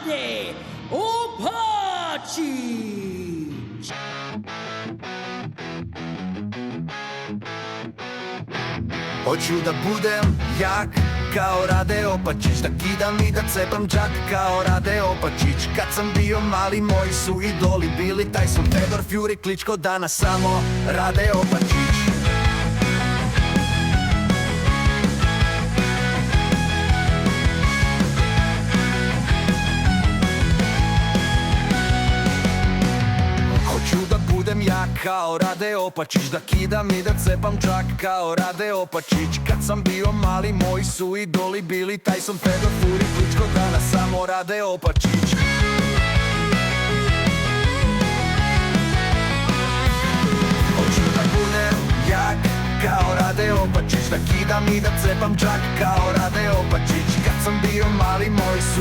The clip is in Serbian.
Rade Opačić. Hoću da budem jak kao Rade Opačić, da kidam i da cepam džak kao Rade Opačić. Kad sam bio mali moji su idoli bili Tyson, Fedor, Fury, Kličko, danas samo Rade Opačić. Hoću da budem jak kao Rade Opačić, da kidam i da cepam džak kao Rade Opačić. Kad sam bio mali moji su idoli bili Tyson, Fedor, Fury, Kličko, danas samo Rade Opačić. Hoću da budem jak kao Rade Opačić, da kidam i da cepam džak kao Rade Opačić. Kad sam bio mali moji su